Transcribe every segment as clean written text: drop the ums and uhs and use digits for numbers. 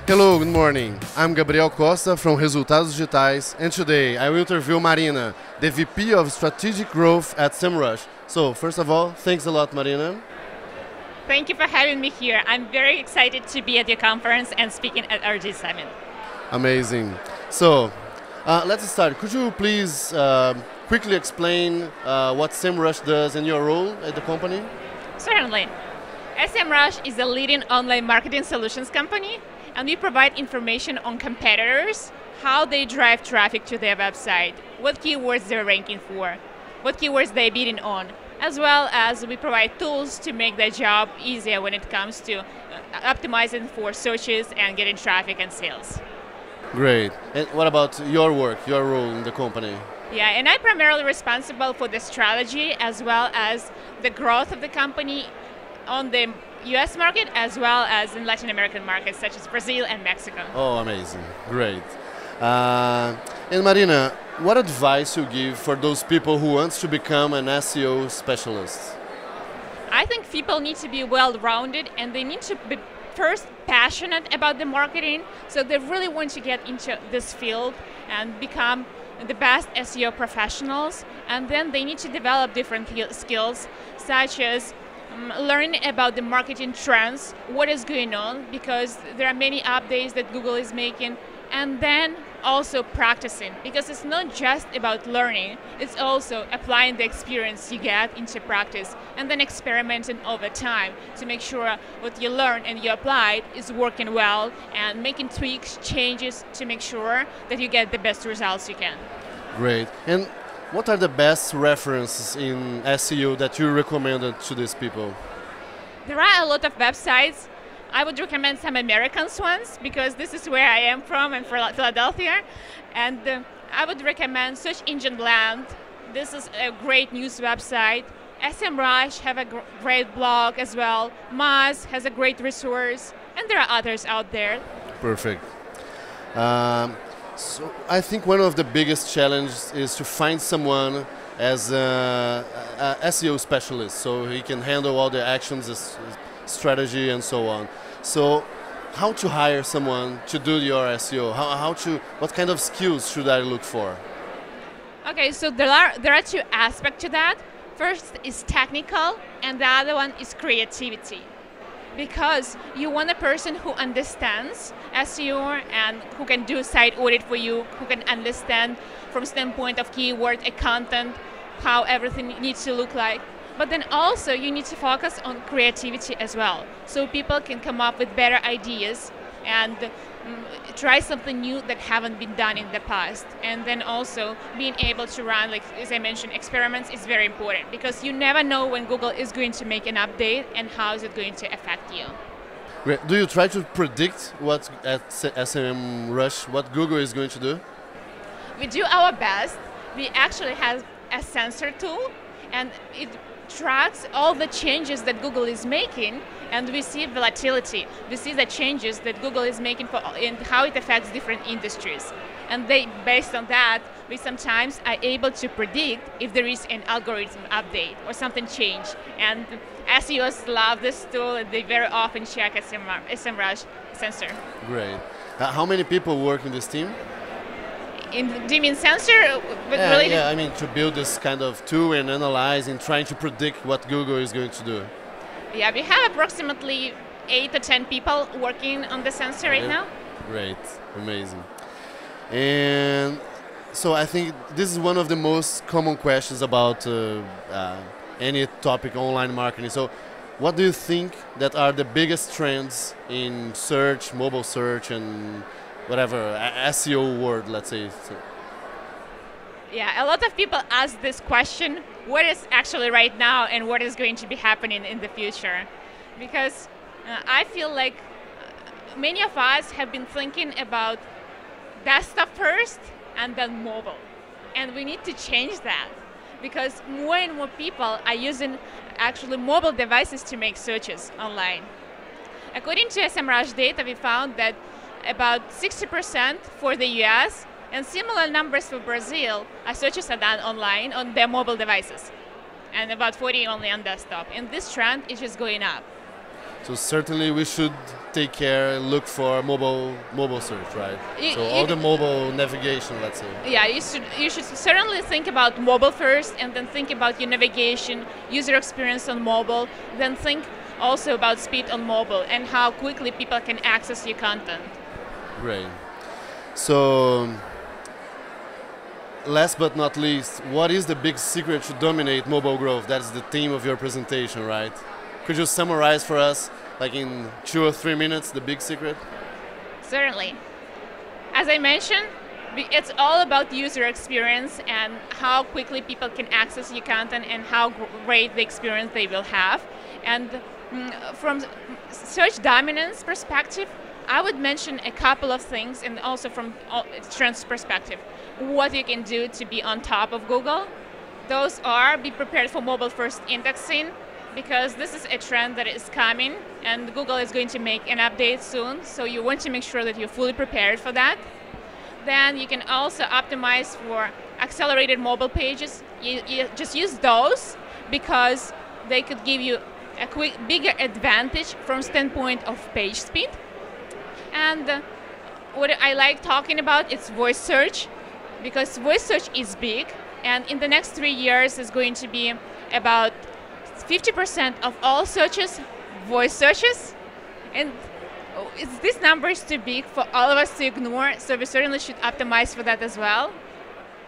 Hello, good morning. I'm Gabriel Costa from Resultados Digitais, and today I will interview Marina, the VP of Strategic Growth at SEMrush. So, first of all, thanks a lot, Marina. Thank you for having me here. I'm very excited to be at your conference and speaking at RG Summit. Amazing. So, let's start. Could you please quickly explain what SEMrush does and your role at the company? Certainly. SEMrush is a leading online marketing solutions company, and we provide information on competitors, how they drive traffic to their website, what keywords they're ranking for, what keywords they're bidding on, as well as we provide tools to make their job easier when it comes to optimizing for searches and getting traffic and sales. Great. And what about your work, your role in the company? Yeah, and I'm primarily responsible for the strategy as well as the growth of the company on the US market as well as in Latin American markets such as Brazil and Mexico. Oh, amazing. Great. And Marina, what advice you give for those people who want to become an SEO specialist? I think people need to be well-rounded and they need to be first passionate about the marketing, so they really want to get into this field and become the best SEO professionals, and then they need to develop different skills such as learning about the marketing trends, what is going on, because there are many updates that Google is making, and then also practicing, because it's not just about learning, it's also applying the experience you get into practice, and then experimenting over time to make sure what you learn and you applied is working well, and making tweaks, changes to make sure that you get the best results you can. Great. And what are the best references in SEO that you recommended to these people? There are a lot of websites. I would recommend some American ones because this is where I am from in Philadelphia. And I would recommend Search Engine Land. This is a great news website. SEMrush have a great blog as well. Moz has a great resource. And there are others out there. Perfect. So I think one of the biggest challenges is to find someone as a SEO specialist, so he can handle all the actions, strategy, and so on. So, how to hire someone to do your SEO? What kind of skills should I look for? Okay, so there are two aspects to that. First is technical, and the other one is creativity. Because you want a person who understands SEO and who can do site audit for you, who can understand from standpoint of keyword and content, how everything needs to look like. But then also you need to focus on creativity as well, so people can come up with better ideas and try something new that haven't been done in the past. And then also being able to run, like as I mentioned, experiments is very important because you never know when Google is going to make an update and how is it going to affect you. Great. Do you try to predict what at SEMrush what Google is going to do? We do our best. We actually have a sensor tool, and it tracks all the changes that Google is making, and we see volatility. We see the changes that Google is making and how it affects different industries. And based on that, we sometimes are able to predict if there is an algorithm update or something change. And SEOs love this tool, and they very often check SEMrush sensor. Great. How many people work in this team? Do you mean sensor? Yeah, I mean to build this kind of tool and analyze and trying to predict what Google is going to do. Yeah, we have approximately 8 to 10 people working on the sensor right now. Great, amazing. And so I think this is one of the most common questions about any topic online marketing. So what do you think that are the biggest trends in search, mobile search, and whatever, SEO word, let's say? Yeah, a lot of people ask this question, what is actually right now and what is going to be happening in the future? Because I feel like many of us have been thinking about desktop first and then mobile. And we need to change that because more and more people are using actually mobile devices to make searches online. According to SEMrush data, we found that about 60% for the US and similar numbers for Brazil, searches are done online on their mobile devices, and about 40 only on desktop. And this trend is just going up. So certainly we should take care and look for mobile search, right? So all the mobile navigation, let's say. Yeah, you should certainly think about mobile first, and then think about your navigation, user experience on mobile, then think also about speed on mobile and how quickly people can access your content. Great. So last but not least, what is the big secret to dominate mobile growth? That's the theme of your presentation, right? Could you summarize for us, like in 2 or 3 minutes, the big secret? Certainly. As I mentioned, it's all about user experience and how quickly people can access your content and how great the experience they will have. And from search dominance perspective, I would mention a couple of things, and also from trends perspective, what you can do to be on top of Google. Those are be prepared for mobile first indexing, because this is a trend that is coming and Google is going to make an update soon, so you want to make sure that you're fully prepared for that. Then you can also optimize for accelerated mobile pages. You just use those because they could give you a bigger advantage from standpoint of page speed. And what I like talking about is voice search, because voice search is big, and in the next 3 years is going to be about 50% of all searches, voice searches, and this number is too big for all of us to ignore, so we certainly should optimize for that as well.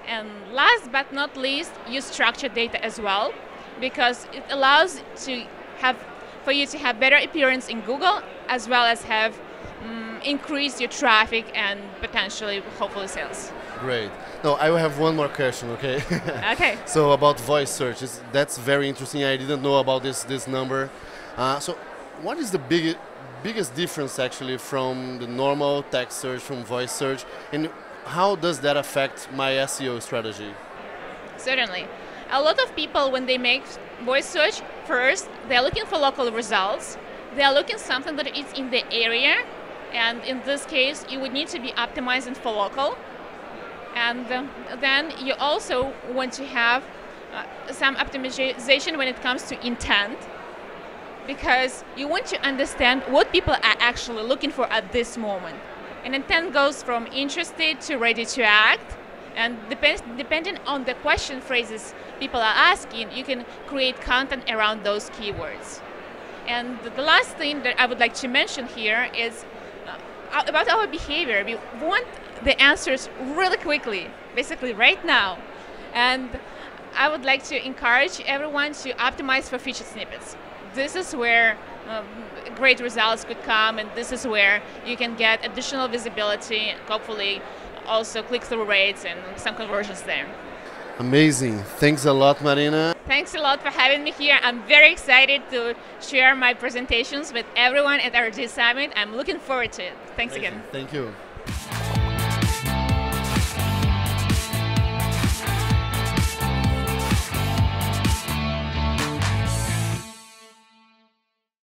And last but not least, use structured data as well, because it allows for you to have better appearance in Google, as well as have increase your traffic and potentially, hopefully, sales. Great. No, I will have one more question, okay? Okay. So about voice search, that's very interesting. I didn't know about this number. So what is the biggest difference actually from the normal text search from voice search, and how does that affect my SEO strategy? Certainly. A lot of people, when they make voice search, first, they're looking for local results. They're looking something that is in the area, and in this case, you would need to be optimizing for local. And then you also want to have some optimization when it comes to intent, because you want to understand what people are actually looking for at this moment. And intent goes from interested to ready to act, and depending on the question phrases people are asking, you can create content around those keywords. And the last thing that I would like to mention here is about our behavior. We want the answers really quickly, basically right now. And I would like to encourage everyone to optimize for featured snippets. This is where great results could come, and this is where you can get additional visibility, hopefully also click-through rates and some conversions there. Amazing. Thanks a lot, Marina. Thanks a lot for having me here. I'm very excited to share my presentations with everyone at our G Summit. I'm looking forward to it. Thanks again. Thank you.